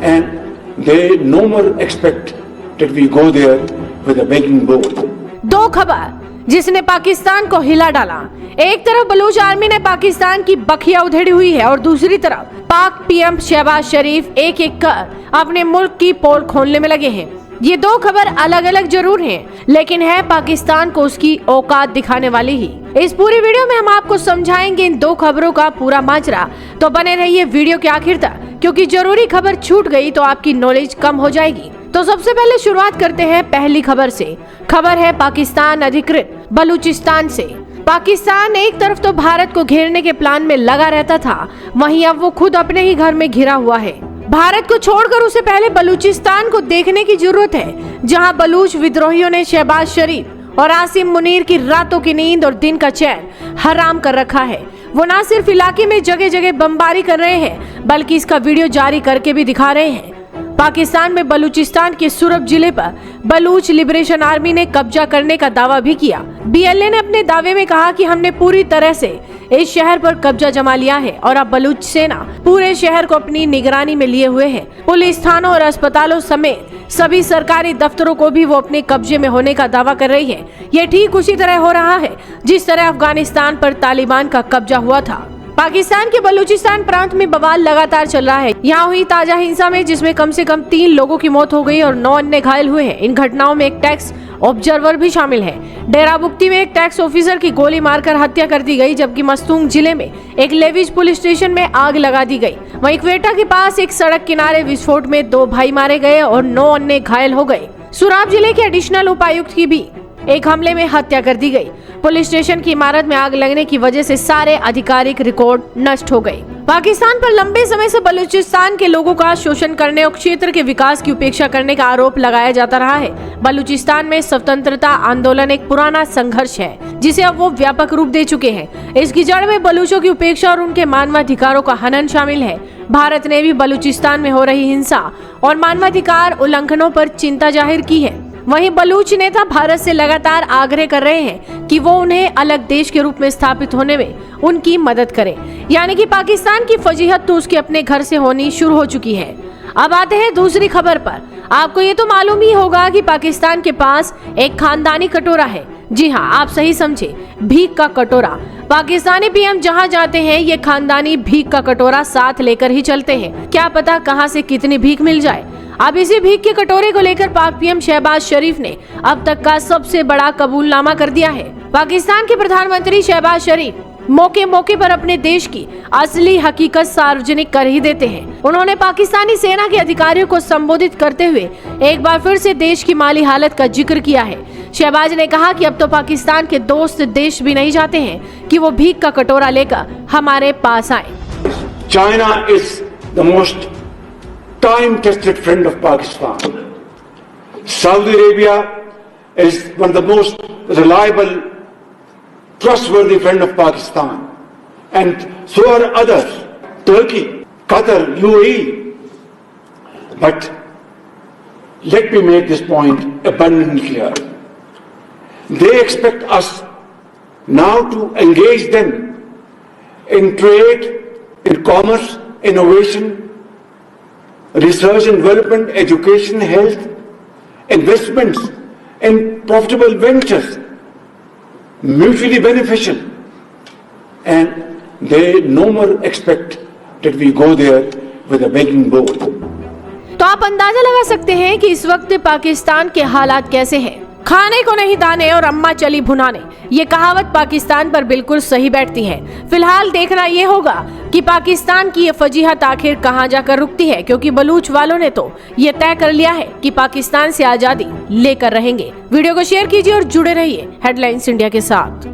and they no more expect that we go there with a begging bowl. दो खबर जिसने पाकिस्तान को हिला डाला। एक तरफ बलूच आर्मी ने पाकिस्तान की बखिया उधेड़ी हुई है और दूसरी तरफ पाक पीएम शहबाज शरीफ एक एक कर अपने मुल्क की पोल खोलने में लगे हैं। ये दो खबर अलग अलग जरूर हैं, लेकिन है पाकिस्तान को उसकी औकात दिखाने वाली ही। इस पूरी वीडियो में हम आपको समझाएंगे इन दो खबरों का पूरा माजरा, तो बने रहिए वीडियो के आखिर तक, क्योंकि जरूरी खबर छूट गई तो आपकी नॉलेज कम हो जाएगी। तो सबसे पहले शुरुआत करते हैं पहली खबर से। खबर है पाकिस्तान अधिकृत बलूचिस्तान से। पाकिस्तान एक तरफ तो भारत को घेरने के प्लान में लगा रहता था, वहीं अब वो खुद अपने ही घर में घिरा हुआ है। भारत को छोड़कर उसे पहले बलूचिस्तान को देखने की जरूरत है, जहां बलूच विद्रोहियों ने शहबाज शरीफ और आसिम मुनीर की रातों की नींद और दिन का चैन हराम कर रखा है। वो न सिर्फ इलाके में जगह जगह बमबारी कर रहे हैं, बल्कि इसका वीडियो जारी करके भी दिखा रहे हैं। पाकिस्तान में बलूचिस्तान के सुरब जिले पर बलूच लिबरेशन आर्मी ने कब्जा करने का दावा भी किया। बीएलए ने अपने दावे में कहा कि हमने पूरी तरह से इस शहर पर कब्जा जमा लिया है और अब बलूच सेना पूरे शहर को अपनी निगरानी में लिए हुए है। पुलिस थानों और अस्पतालों समेत सभी सरकारी दफ्तरों को भी वो अपने कब्जे में होने का दावा कर रही है। ये ठीक उसी तरह हो रहा है जिस तरह अफगानिस्तान पर तालिबान का कब्जा हुआ था। पाकिस्तान के बलूचिस्तान प्रांत में बवाल लगातार चल रहा है। यहाँ हुई ताजा हिंसा में जिसमें कम से कम 3 लोगों की मौत हो गई और 9 अन्य घायल हुए हैं। इन घटनाओं में एक टैक्स ऑब्जर्वर भी शामिल है। डेराबुक्ती में एक टैक्स ऑफिसर की गोली मारकर हत्या कर दी गई, जबकि मस्तूंग जिले में एक लेविज पुलिस स्टेशन में आग लगा दी गई। वहीं क्वेटा के पास एक सड़क किनारे विस्फोट में 2 भाई मारे गए और 9 अन्य घायल हो गए। सुराब जिले के एडिशनल उपायुक्त की भी एक हमले में हत्या कर दी गई। पुलिस स्टेशन की इमारत में आग लगने की वजह से सारे आधिकारिक रिकॉर्ड नष्ट हो गए। पाकिस्तान पर लंबे समय से बलूचिस्तान के लोगों का शोषण करने और क्षेत्र के विकास की उपेक्षा करने का आरोप लगाया जाता रहा है। बलूचिस्तान में स्वतंत्रता आंदोलन एक पुराना संघर्ष है, जिसे अब वो व्यापक रूप दे चुके हैं। इसकी जड़ में बलूचों की उपेक्षा और उनके मानवाधिकारों का हनन शामिल है। भारत ने भी बलूचिस्तान में हो रही हिंसा और मानवाधिकार उल्लंघनों पर चिंता जाहिर की है। वहीं बलूच नेता भारत से लगातार आग्रह कर रहे हैं कि वो उन्हें अलग देश के रूप में स्थापित होने में उनकी मदद करें। यानी कि पाकिस्तान की फजीहत तो उसके अपने घर से होनी शुरू हो चुकी है। अब आते हैं दूसरी खबर पर। आपको ये तो मालूम ही होगा कि पाकिस्तान के पास एक खानदानी कटोरा है। जी हाँ, आप सही समझे, भीख का कटोरा। पाकिस्तानी पीएम जहाँ जाते हैं ये खानदानी भीख का कटोरा साथ लेकर ही चलते हैं। क्या पता कहाँ से कितनी भीख मिल जाए। अब इसी भीख के कटोरे को लेकर पाक पीएम शहबाज शरीफ ने अब तक का सबसे बड़ा कबूलनामा कर दिया है। पाकिस्तान के प्रधानमंत्री शहबाज शरीफ मौके मौके पर अपने देश की असली हकीकत सार्वजनिक कर ही देते हैं। उन्होंने पाकिस्तानी सेना के अधिकारियों को संबोधित करते हुए एक बार फिर से देश की माली हालत का जिक्र किया है। शहबाज ने कहा कि अब तो पाकिस्तान के दोस्त देश भी नहीं चाहते हैं कि वो भीख का कटोरा लेकर हमारे पास आए। China is the most time-tested friend of Pakistan. Saudi Arabia is one of the most reliable, trustworthy friend of Pakistan, and so are others. Turkey, Qatar, UAE. But let me make this point abundantly clear. They expect us now to engage them in trade, in commerce, innovation, research and development, education, health, investments, and profitable ventures, mutually beneficial. And they no more expect that we go there with a begging bowl. तो आप अंदाजा लगा सकते हैं कि इस वक्त पाकिस्तान के हालात कैसे हैं। खाने को नहीं दाने और अम्मा चली भुनाने, ये कहावत पाकिस्तान पर बिल्कुल सही बैठती है। फिलहाल देखना ये होगा कि पाकिस्तान की ये फजीहत आखिर कहां जाकर रुकती है, क्योंकि बलूच वालों ने तो ये तय कर लिया है कि पाकिस्तान से आजादी लेकर रहेंगे। वीडियो को शेयर कीजिए और जुड़े रहिए हेडलाइंस इंडिया के साथ।